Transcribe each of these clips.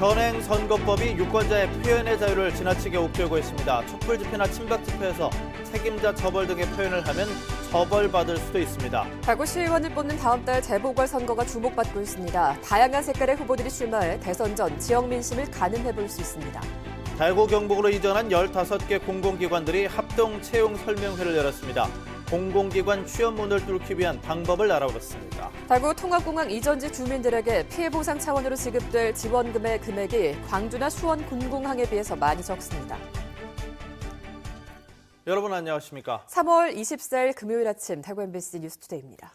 현행 선거법이 유권자의 표현의 자유를 지나치게 옥죄고 있습니다. 촛불 집회나 친박 집회에서 책임자 처벌 등의 표현을 하면 처벌받을 수도 있습니다. 대구시의원을 뽑는 다음 달 재보궐선거가 주목받고 있습니다. 다양한 색깔의 후보들이 출마해 대선 전 지역 민심을 가늠해볼 수 있습니다. 대구 경북으로 이전한 15개 공공기관들이 합동 채용 설명회를 열었습니다. 공공기관 취업문을 뚫기 위한 방법을 알아봤습니다. 대구 통합공항 이전지 주민들에게 피해 보상 차원으로 지급될 지원금의 금액이 광주나 수원 군공항에 비해서 많이 적습니다. 여러분 안녕하십니까? 3월 24일 금요일 아침 대구 MBC 뉴스투데이입니다.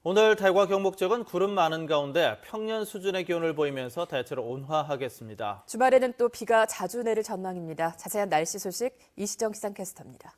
오늘 대구와 경북 지역은 구름 많은 가운데 평년 수준의 기온을 보이면서 대체로 온화하겠습니다. 주말에는 또 비가 자주 내릴 전망입니다. 자세한 날씨 소식 이시정 기상캐스터입니다.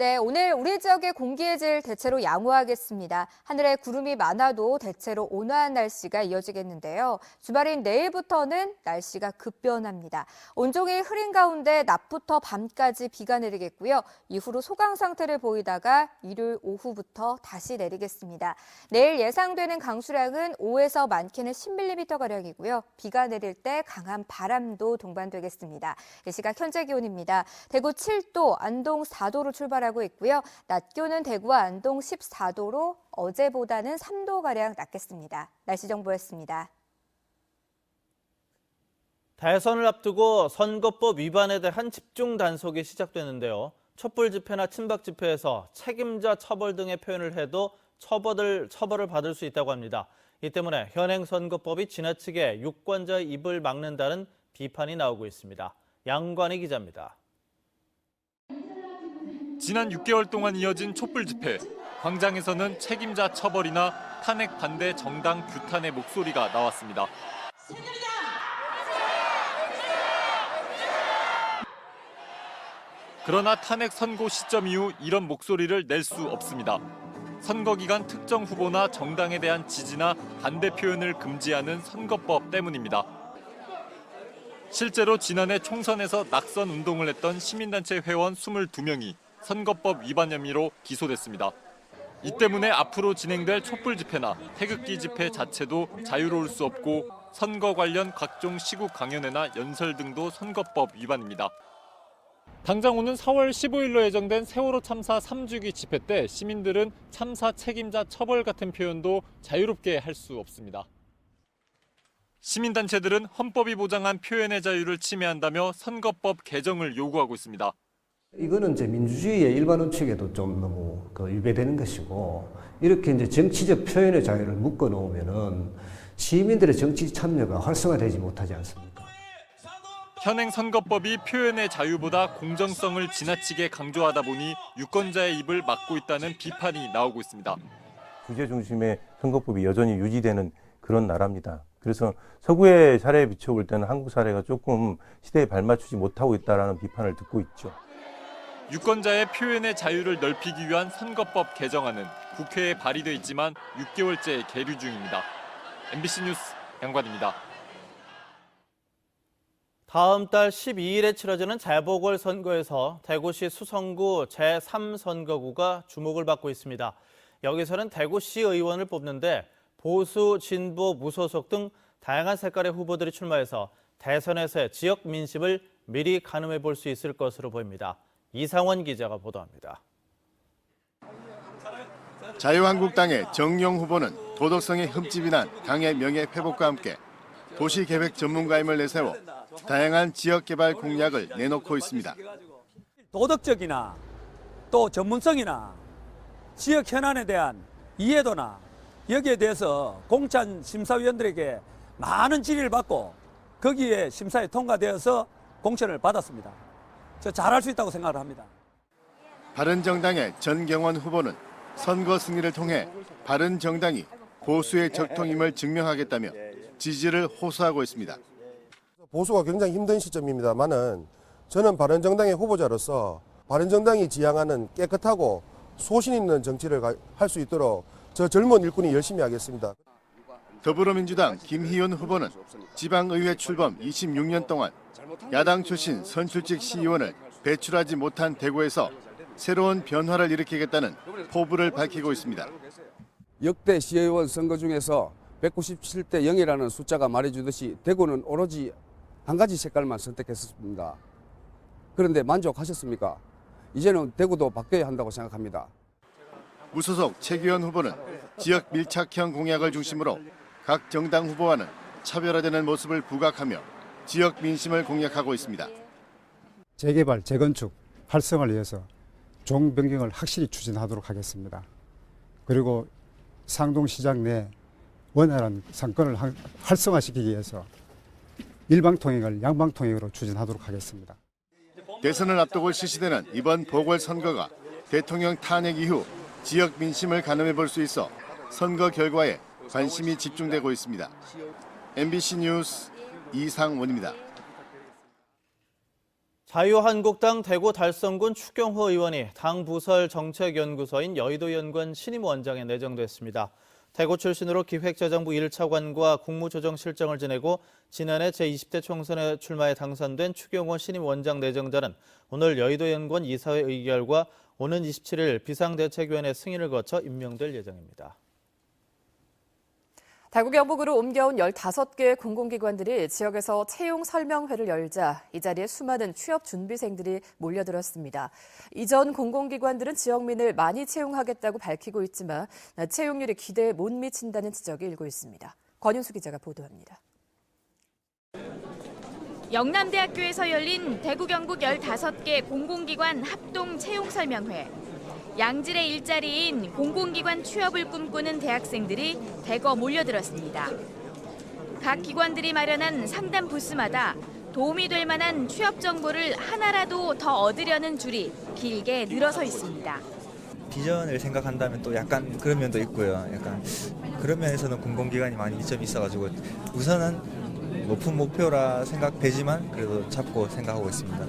네, 오늘 우리 지역의 공기의 질 대체로 양호하겠습니다. 하늘에 구름이 많아도 대체로 온화한 날씨가 이어지겠는데요. 주말인 내일부터는 날씨가 급변합니다. 온종일 흐린 가운데 낮부터 밤까지 비가 내리겠고요. 이후로 소강 상태를 보이다가 일요일 오후부터 다시 내리겠습니다. 내일 예상되는 강수량은 5에서 많게는 10mm가량이고요. 비가 내릴 때 강한 바람도 동반되겠습니다. 이 시각 현재 기온입니다. 대구 7도, 안동 4도로 출발하고 있고요. 낮 기온은 대구와 안동 14도로 어제보다는 3도가량 낮겠습니다. 날씨 정보였습니다. 대선을 앞두고 선거법 위반에 대한 집중 단속이 시작되는데요. 촛불 집회나 친박 집회에서 책임자 처벌 등의 표현을 해도 처벌을 받을 수 있다고 합니다. 이 때문에 현행 선거법이 지나치게 유권자의 입을 막는다는 비판이 나오고 있습니다. 양관희 기자입니다. 지난 6개월 동안 이어진 촛불 집회, 광장에서는 책임자 처벌이나 탄핵 반대 정당 규탄의 목소리가 나왔습니다. 그러나 탄핵 선고 시점 이후 이런 목소리를 낼 수 없습니다. 선거 기간 특정 후보나 정당에 대한 지지나 반대 표현을 금지하는 선거법 때문입니다. 실제로 지난해 총선에서 낙선 운동을 했던 시민단체 회원 22명이 선거법 위반 혐의로 기소됐습니다. 이 때문에 앞으로 진행될 촛불 집회나 태극기 집회 자체도 자유로울 수 없고 선거 관련 각종 시국 강연회나 연설 등도 선거법 위반입니다. 당장 오는 4월 15일로 예정된 세월호 참사 3주기 집회 때 시민들은 참사 책임자 처벌 같은 표현도 자유롭게 할 수 없습니다. 시민단체들은 헌법이 보장한 표현의 자유를 침해한다며 선거법 개정을 요구하고 있습니다. 이거는 이제 민주주의의 일반 원칙에도 좀 너무 위배되는 것이고, 이렇게 이제 정치적 표현의 자유를 묶어 놓으면은 시민들의 정치 참여가 활성화되지 못하지 않습니까? 현행 선거법이 표현의 자유보다 공정성을 지나치게 강조하다 보니 유권자의 입을 막고 있다는 비판이 나오고 있습니다. 규제 중심의 선거법이 여전히 유지되는 그런 나라입니다. 그래서 서구의 사례에 비춰볼 때는 한국 사례가 조금 시대에 발맞추지 못하고 있다는 비판을 듣고 있죠. 유권자의 표현의 자유를 넓히기 위한 선거법 개정안은 국회에 발의돼 있지만 6개월째 계류 중입니다. MBC 뉴스 양관입니다. 다음 달 12일에 치러지는 재보궐선거에서 대구시 수성구 제3선거구가 주목을 받고 있습니다. 여기서는 대구시 의원을 뽑는데 보수, 진보, 무소속 등 다양한 색깔의 후보들이 출마해서 대선에서의 지역 민심을 미리 가늠해 볼 수 있을 것으로 보입니다. 이상원 기자가 보도합니다. 자유한국당의 정용 후보는 도덕성이 흠집이 난 당의 명예 회복과 함께 도시계획 전문가임을 내세워 다양한 지역개발 공약을 내놓고 있습니다. 도덕적이나 또 전문성이나 지역 현안에 대한 이해도나 여기에 대해서 공천 심사위원들에게 많은 질의를 받고 거기에 심사에 통과되어서 공천을 받았습니다. 저 잘할 수 있다고 생각을 합니다. 바른정당의 전경원 후보는 선거 승리를 통해 바른정당이 보수의 적통임을 증명하겠다며 지지를 호소하고 있습니다. 보수가 굉장히 힘든 시점입니다만은 저는 바른정당의 후보자로서 바른정당이 지향하는 깨끗하고 소신 있는 정치를 할 수 있도록 저 젊은 일꾼이 열심히 하겠습니다. 더불어민주당 김희윤 후보는 지방의회 출범 26년 동안 야당 출신 선출직 시의원을 배출하지 못한 대구에서 새로운 변화를 일으키겠다는 포부를 밝히고 있습니다. 역대 시의원 선거 중에서 197대 0이라는 숫자가 말해주듯이 대구는 오로지 한 가지 색깔만 선택했습니다. 그런데 만족하셨습니까? 이제는 대구도 바뀌어야 한다고 생각합니다. 무소속 최규현 후보는 지역 밀착형 공약을 중심으로 각 정당 후보와는 차별화되는 모습을 부각하며 지역 민심을 공략하고 있습니다. 재개발, 재건축 활성화를 위해서 종 변경을 확실히 추진하도록 하겠습니다. 그리고 상동시장 내 원활한 상권을 활성화시키기 위해서 일방통행을 양방통행으로 추진하도록 하겠습니다. 대선을 앞두고 실시되는 이번 보궐선거가 대통령 탄핵 이후 지역 민심을 가늠해 볼 수 있어 선거 결과에 관심이 집중되고 있습니다. MBC 뉴스 이상원입니다. 자유한국당 대구 달성군 추경호 의원이 당 부설 정책연구소인 여의도연구원 신임원장에 내정됐습니다. 대구 출신으로 기획재정부 1차관과 국무조정실장을 지내고 지난해 제20대 총선에 출마해 당선된 추경호 신임원장 내정자는 오늘 여의도연구원 이사회 의결과 오는 27일 비상대책위원회 승인을 거쳐 임명될 예정입니다. 대구 경북으로 옮겨온 15개 공공기관들이 지역에서 채용 설명회를 열자 이 자리에 수많은 취업 준비생들이 몰려들었습니다. 이전 공공기관들은 지역민을 많이 채용하겠다고 밝히고 있지만 채용률이 기대에 못 미친다는 지적이 일고 있습니다. 권윤수 기자가 보도합니다. 영남대학교에서 열린 대구 경북 15개 공공기관 합동 채용 설명회. 양질의 일자리인 공공기관 취업을 꿈꾸는 대학생들이 대거 몰려들었습니다. 각 기관들이 마련한 상담 부스마다 도움이 될 만한 취업 정보를 하나라도 더 얻으려는 줄이 길게 늘어서 있습니다. 비전을 생각한다면 또 약간 그런 면도 있고요. 약간 그런 면에서는 공공기관이 많이 이점이 있어가지고 우선은 높은 목표라 생각되지만 그래도 잡고 생각하고 있습니다.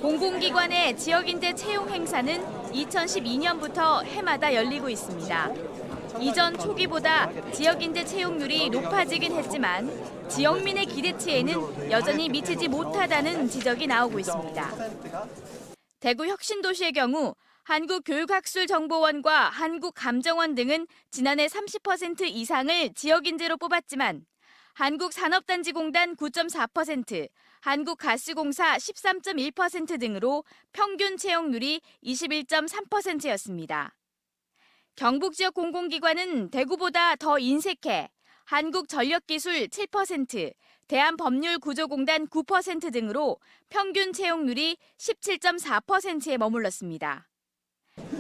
공공기관의 지역인재 채용 행사는 2012년부터 해마다 열리고 있습니다. 이전 초기보다 지역인재 채용률이 높아지긴 했지만 지역민의 기대치에는 여전히 미치지 못하다는 지적이 나오고 있습니다. 대구 혁신도시의 경우 한국교육학술정보원과 한국감정원 등은 지난해 30% 이상을 지역인재로 뽑았지만 한국산업단지공단 9.4%, 한국가스공사 13.1% 등으로 평균 채용률이 21.3%였습니다. 경북 지역 공공기관은 대구보다 더 인색해 한국전력기술 7%, 대한법률구조공단 9% 등으로 평균 채용률이 17.4%에 머물렀습니다.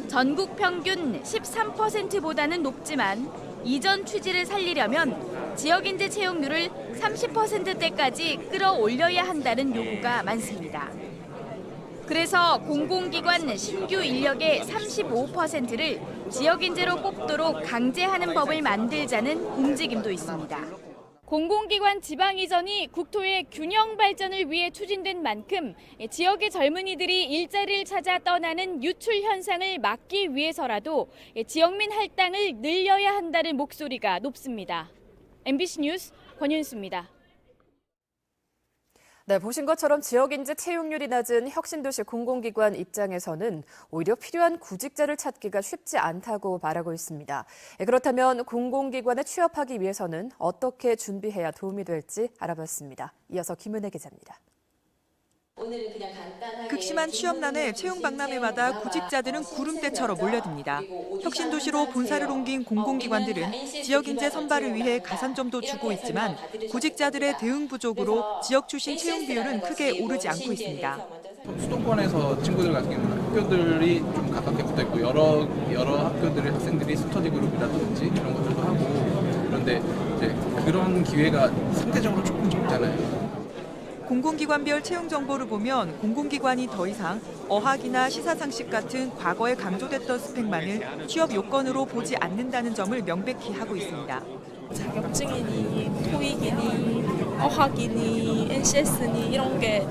전국 평균 13%보다는 높지만 이전 취지를 살리려면 지역인재 채용률을 30%대까지 끌어올려야 한다는 요구가 많습니다. 그래서 공공기관 신규 인력의 35%를 지역인재로 뽑도록 강제하는 법을 만들자는 움직임도 있습니다. 공공기관 지방 이전이 국토의 균형 발전을 위해 추진된 만큼 지역의 젊은이들이 일자리를 찾아 떠나는 유출 현상을 막기 위해서라도 지역민 할당을 늘려야 한다는 목소리가 높습니다. MBC 뉴스 권윤수입니다. 네, 보신 것처럼 지역인재 채용률이 낮은 혁신도시 공공기관 입장에서는 오히려 필요한 구직자를 찾기가 쉽지 않다고 말하고 있습니다. 그렇다면 공공기관에 취업하기 위해서는 어떻게 준비해야 도움이 될지 알아봤습니다. 이어서 김은혜 기자입니다. 극심한 취업난에 채용 박람회마다 구직자들은 구름대처럼 몰려듭니다. 혁신도시로 본사를 옮긴 공공기관들은 지역인재 선발을 위해 가산점도 주고 있지만 구직자들의 대응 부족으로 지역 출신 채용 비율은 크게 오르지 않고 있습니다. 수도권에서 친구들 같은 경우는 학교들이 좀 가깝게 붙어 있고 여러 학교들의 학생들이 스터디 그룹이라든지 이런 것들도 하고 그런데 이제 그런 기회가 상대적으로 조금 적잖아요. 공공기관별 채용 정보를 보면 공공기관이 더 이상 어학이나 시사상식 같은 과거에 강조됐던 스펙만을 취업 요건으로 보지 않는다는 점을 명백히 하고 있습니다. 자격증이니 토익이니 어학이니 NCS니 이런 게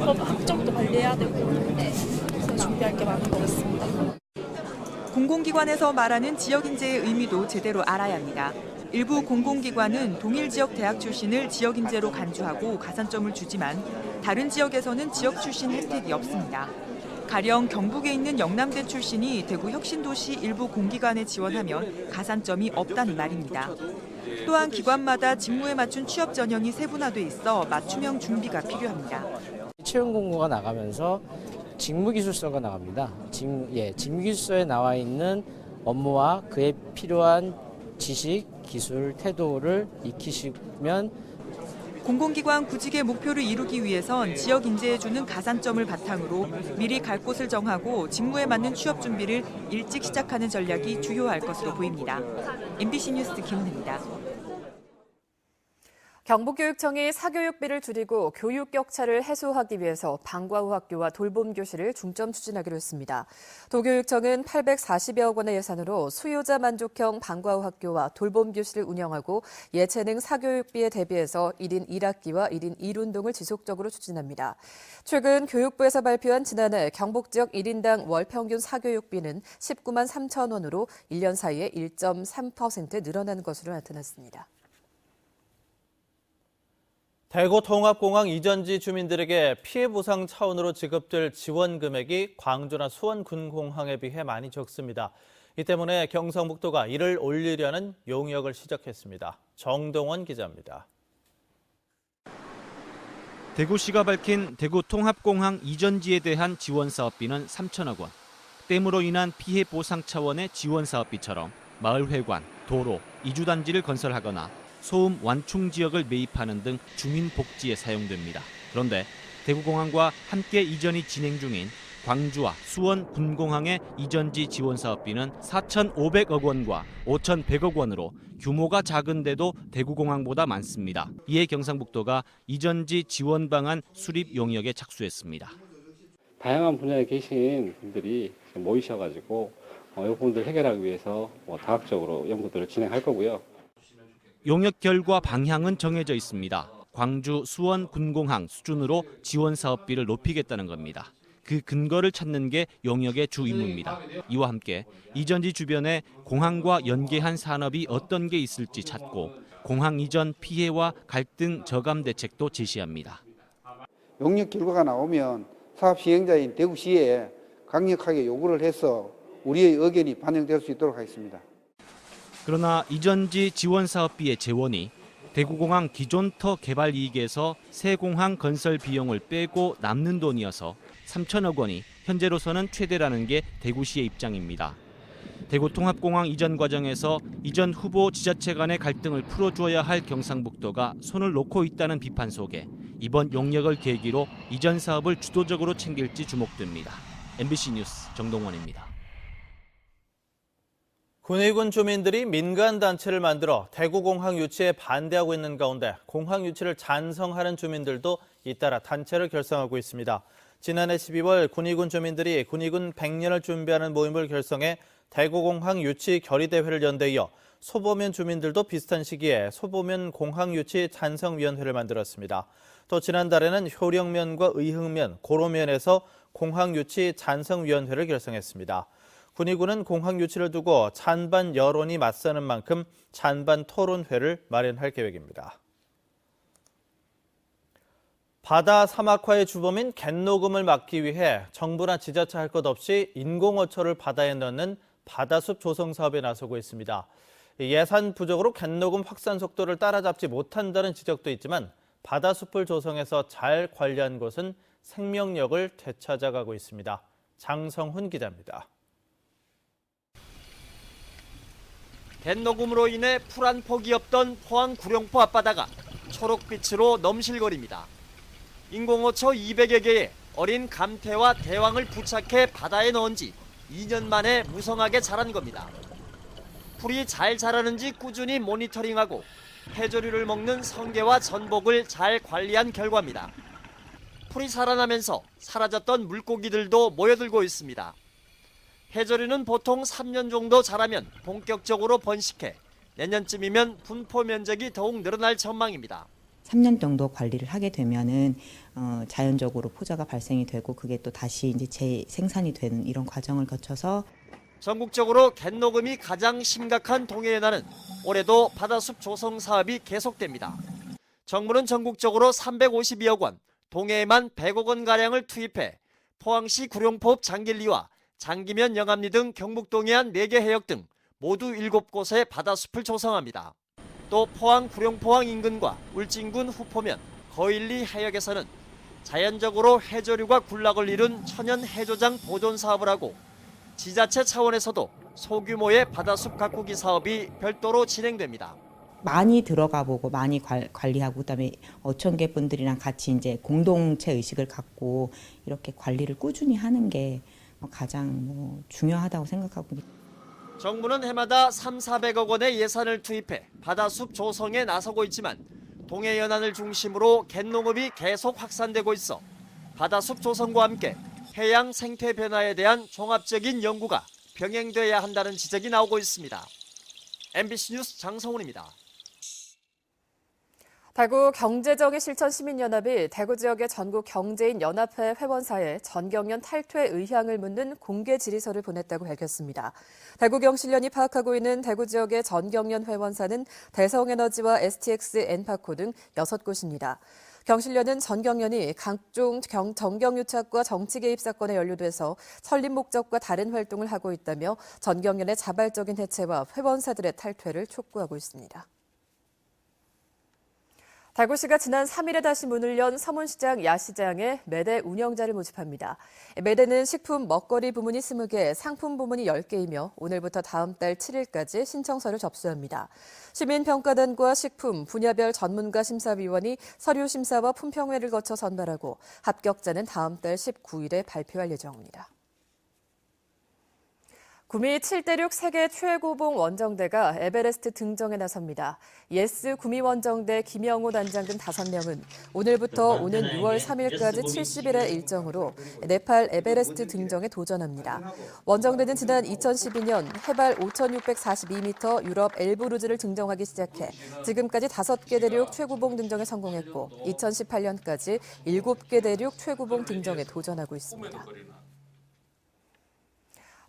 학점도 관리해야 되고 그래서 준비할 게 많은 것 같습니다. 공공기관에서 말하는 지역인재의 의미도 제대로 알아야 합니다. 일부 공공기관은 동일 지역 대학 출신을 지역인재로 간주하고 가산점을 주지만 다른 지역에서는 지역 출신 혜택이 없습니다. 가령 경북에 있는 영남대 출신이 대구 혁신도시 일부 공기관에 지원하면 가산점이 없다는 말입니다. 또한 기관마다 직무에 맞춘 취업 전형이 세분화돼 있어 맞춤형 준비가 필요합니다. 채용 공고가 나가면서 직무기술서가 나갑니다. 직무기술서에 나와 있는 업무와 그에 필요한 지식, 기술, 태도를 익히시면 공공기관 구직의 목표를 이루기 위해선 지역 인재에 주는 가산점을 바탕으로 미리 갈 곳을 정하고 직무에 맞는 취업 준비를 일찍 시작하는 전략이 주요할 것으로 보입니다. MBC 뉴스 김은혜입니다. 경북교육청이 사교육비를 줄이고 교육 격차를 해소하기 위해서 방과 후 학교와 돌봄 교실을 중점 추진하기로 했습니다. 도교육청은 840여억 원의 예산으로 수요자 만족형 방과 후 학교와 돌봄 교실을 운영하고 예체능 사교육비에 대비해서 1인 1학기와 1인 1운동을 지속적으로 추진합니다. 최근 교육부에서 발표한 지난해 경북 지역 1인당 월 평균 사교육비는 19만 3천 원으로 1년 사이에 1.3% 늘어난 것으로 나타났습니다. 대구 통합공항 이전지 주민들에게 피해 보상 차원으로 지급될 지원 금액이 광주나 수원 군공항에 비해 많이 적습니다. 이 때문에 경상북도가 이를 올리려는 용역을 시작했습니다. 정동원 기자입니다. 대구시가 밝힌 대구 통합공항 이전지에 대한 지원 사업비는 3천억 원. 댐으로 인한 피해 보상 차원의 지원 사업비처럼 마을 회관, 도로, 이주단지를 건설하거나 소음 완충 지역을 매입하는 등 주민 복지에 사용됩니다. 그런데 대구공항과 함께 이전이 진행 중인 광주와 수원 군공항의 이전지 지원 사업비는 4,500억 원과 5,100억 원으로 규모가 작은데도 대구공항보다 많습니다. 이에 경상북도가 이전지 지원 방안 수립 용역에 착수했습니다. 다양한 분야에 계신 분들이 모이셔가지고 이 부분들 해결하기 위해서 다각적으로 연구들을 진행할 거고요. 용역 결과 방향은 정해져 있습니다. 광주, 수원, 군공항 수준으로 지원 사업비를 높이겠다는 겁니다. 그 근거를 찾는 게 용역의 주 임무입니다. 이와 함께 이전지 주변에 공항과 연계한 산업이 어떤 게 있을지 찾고 공항 이전 피해와 갈등 저감 대책도 제시합니다. 용역 결과가 나오면 사업 시행자인 대구시에 강력하게 요구를 해서 우리의 의견이 반영될 수 있도록 하겠습니다. 그러나 이전지 지원 사업비의 재원이 대구공항 기존 터 개발 이익에서 새 공항 건설 비용을 빼고 남는 돈이어서 3천억 원이 현재로서는 최대라는 게 대구시의 입장입니다. 대구 통합공항 이전 과정에서 이전 후보 지자체 간의 갈등을 풀어줘야 할 경상북도가 손을 놓고 있다는 비판 속에 이번 용역을 계기로 이전 사업을 주도적으로 챙길지 주목됩니다. MBC 뉴스 정동원입니다. 군위군 주민들이 민간단체를 만들어 대구공항 유치에 반대하고 있는 가운데 공항 유치를 찬성하는 주민들도 잇따라 단체를 결성하고 있습니다. 지난해 12월 군위군 주민들이 군위군 100년을 준비하는 모임을 결성해 대구공항 유치 결의대회를 연 데 이어 소보면 주민들도 비슷한 시기에 소보면 공항 유치 찬성위원회를 만들었습니다. 또 지난달에는 효령면과 의흥면, 고로면에서 공항 유치 찬성위원회를 결성했습니다. 군위군은 공항 유치를 두고 찬반 여론이 맞서는 만큼 찬반 토론회를 마련할 계획입니다. 바다 사막화의 주범인 갯녹음을 막기 위해 정부나 지자체 할 것 없이 인공어초를 바다에 넣는 바다숲 조성 사업에 나서고 있습니다. 예산 부족으로 갯녹음 확산 속도를 따라잡지 못한다는 지적도 있지만 바다숲을 조성해서 잘 관리한 곳은 생명력을 되찾아가고 있습니다. 장성훈 기자입니다. 갯녹음으로 인해 풀 한 폭이 없던 포항 구룡포 앞바다가 초록빛으로 넘실거립니다. 인공어초 200여 개의 어린 감태와 대왕을 부착해 바다에 넣은 지 2년 만에 무성하게 자란 겁니다. 풀이 잘 자라는지 꾸준히 모니터링하고 해조류를 먹는 성게와 전복을 잘 관리한 결과입니다. 풀이 살아나면서 사라졌던 물고기들도 모여들고 있습니다. 해조류는 보통 3년 정도 자라면 본격적으로 번식해 내년쯤이면 분포 면적이 더욱 늘어날 전망입니다. 3년 정도 관리를 하게 되면은 자연적으로 포자가 발생이 되고 그게 또 다시 이제 재생산이 되는 이런 과정을 거쳐서 전국적으로 갯녹음이 가장 심각한 동해연안은 올해도 바다숲 조성 사업이 계속됩니다. 정부는 전국적으로 352억 원, 동해에만 100억 원가량을 투입해 포항시 구룡포읍 장길리와 장기면 영암리 등 경북 동해안 4개 해역 등 모두 7곳에 바다숲을 조성합니다. 또 포항 구룡포항 인근과 울진군 후포면, 거일리 해역에서는 자연적으로 해저류가 군락을 이룬 천연 해조장 보존 사업을 하고 지자체 차원에서도 소규모의 바다숲 가꾸기 사업이 별도로 진행됩니다. 많이 들어가 보고 많이 관리하고 그다음에 어촌계 분들이랑 같이 이제 공동체 의식을 갖고 이렇게 관리를 꾸준히 하는 게 가장 중요하다고 생각하고 있습니다. 정부는 해마다 3,400억 원의 예산을 투입해 바다숲 조성에 나서고 있지만 동해연안을 중심으로 갯농업이 계속 확산되고 있어 바다숲 조성과 함께 해양 생태 변화에 대한 종합적인 연구가 병행돼야 한다는 지적이 나오고 있습니다. MBC 뉴스 장성훈입니다. 대구 경제정의 실천 시민연합이 대구 지역의 전국 경제인 연합회 회원사에 전경련 탈퇴 의향을 묻는 공개 질의서를 보냈다고 밝혔습니다. 대구 경실련이 파악하고 있는 대구 지역의 전경련 회원사는 대성에너지와 STX, 엔파코 등 6곳입니다. 경실련은 전경련이 각종 정경유착과 정치 개입 사건에 연루돼서 설립 목적과 다른 활동을 하고 있다며 전경련의 자발적인 해체와 회원사들의 탈퇴를 촉구하고 있습니다. 대구시가 지난 3일에 다시 문을 연 서문시장 야시장에 매대 운영자를 모집합니다. 매대는 식품 먹거리 부문이 20개, 상품 부문이 10개이며 오늘부터 다음 달 7일까지 신청서를 접수합니다. 시민평가단과 식품, 분야별 전문가 심사위원이 서류 심사와 품평회를 거쳐 선발하고 합격자는 다음 달 19일에 발표할 예정입니다. 구미 7대륙 세계 최고봉 원정대가 에베레스트 등정에 나섭니다. 예스 구미 원정대 김영호 단장 등 5명은 오늘부터 오는 6월 3일까지 70일의 일정으로 네팔 에베레스트 등정에 도전합니다. 원정대는 지난 2012년 해발 5,642m 유럽 엘브루즈를 등정하기 시작해 지금까지 5개 대륙 최고봉 등정에 성공했고 2018년까지 7개 대륙 최고봉 등정에 도전하고 있습니다.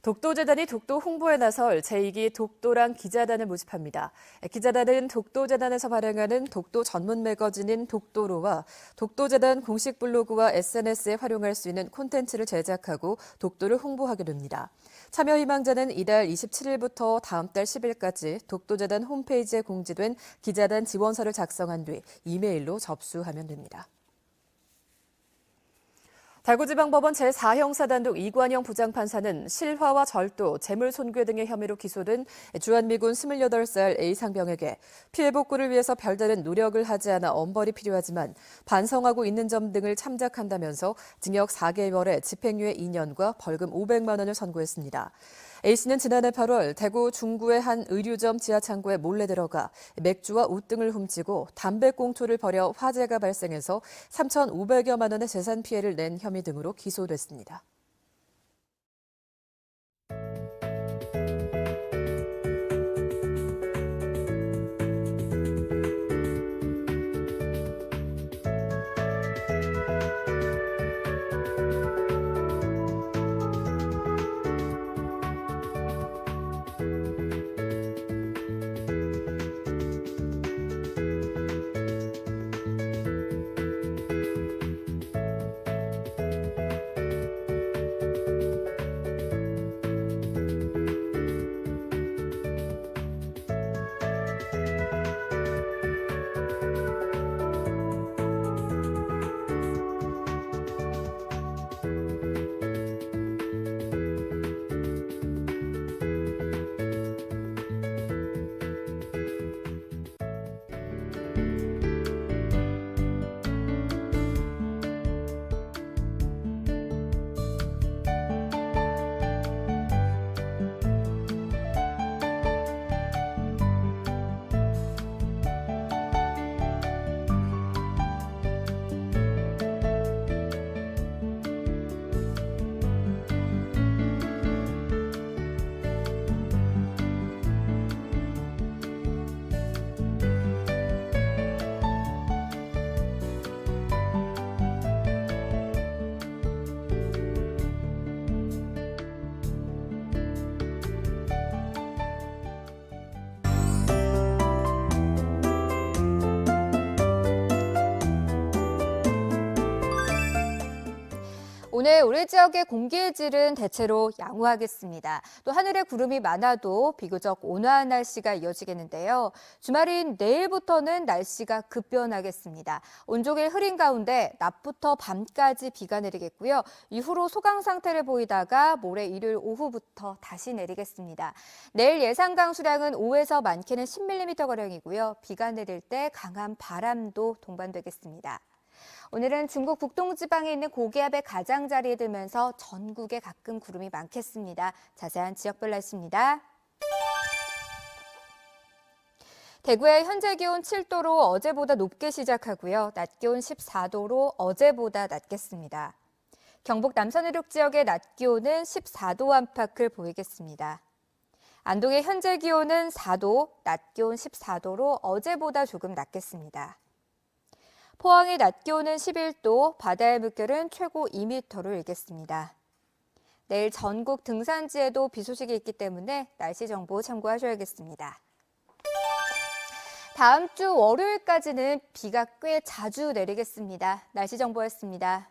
독도재단이 독도 홍보에 나설 제2기 독도랑 기자단을 모집합니다. 기자단은 독도재단에서 발행하는 독도 전문 매거진인 독도로와 독도재단 공식 블로그와 SNS에 활용할 수 있는 콘텐츠를 제작하고 독도를 홍보하게 됩니다. 참여 희망자는 이달 27일부터 다음 달 10일까지 독도재단 홈페이지에 공지된 기자단 지원서를 작성한 뒤 이메일로 접수하면 됩니다. 대구지방법원 제4형사단독 이관영 부장판사는 실화와 절도, 재물손괴 등의 혐의로 기소된 주한미군 28살 A상병에게 피해 복구를 위해서 별다른 노력을 하지 않아 엄벌이 필요하지만 반성하고 있는 점 등을 참작한다면서 징역 4개월에 집행유예 2년과 벌금 500만 원을 선고했습니다. A씨는 지난해 8월 대구 중구의 한 의류점 지하창고에 몰래 들어가 맥주와 옷 등을 훔치고 담배꽁초를 버려 화재가 발생해서 3,500여만 원의 재산 피해를 낸 혐의 등으로 기소됐습니다. 오늘 우리 지역의 공기의 질은 대체로 양호하겠습니다. 또 하늘에 구름이 많아도 비교적 온화한 날씨가 이어지겠는데요. 주말인 내일부터는 날씨가 급변하겠습니다. 온종일 흐린 가운데 낮부터 밤까지 비가 내리겠고요. 이후로 소강 상태를 보이다가 모레 일요일 오후부터 다시 내리겠습니다. 내일 예상 강수량은 5에서 많게는 10mm가량이고요. 비가 내릴 때 강한 바람도 동반되겠습니다. 오늘은 중국 북동지방에 있는 고기압의 가장자리에 들면서 전국에 가끔 구름이 많겠습니다. 자세한 지역별 날씨입니다. 대구의 현재 기온 7도로 어제보다 높게 시작하고요. 낮 기온 14도로 어제보다 낮겠습니다. 경북 남서내륙 지역의 낮 기온은 14도 안팎을 보이겠습니다. 안동의 현재 기온은 4도, 낮 기온 14도로 어제보다 조금 낮겠습니다. 포항의 낮 기온은 11도, 바다의 물결은 최고 2m를 일겠습니다. 내일 전국 등산지에도 비 소식이 있기 때문에 날씨 정보 참고하셔야겠습니다. 다음 주 월요일까지는 비가 꽤 자주 내리겠습니다. 날씨 정보였습니다.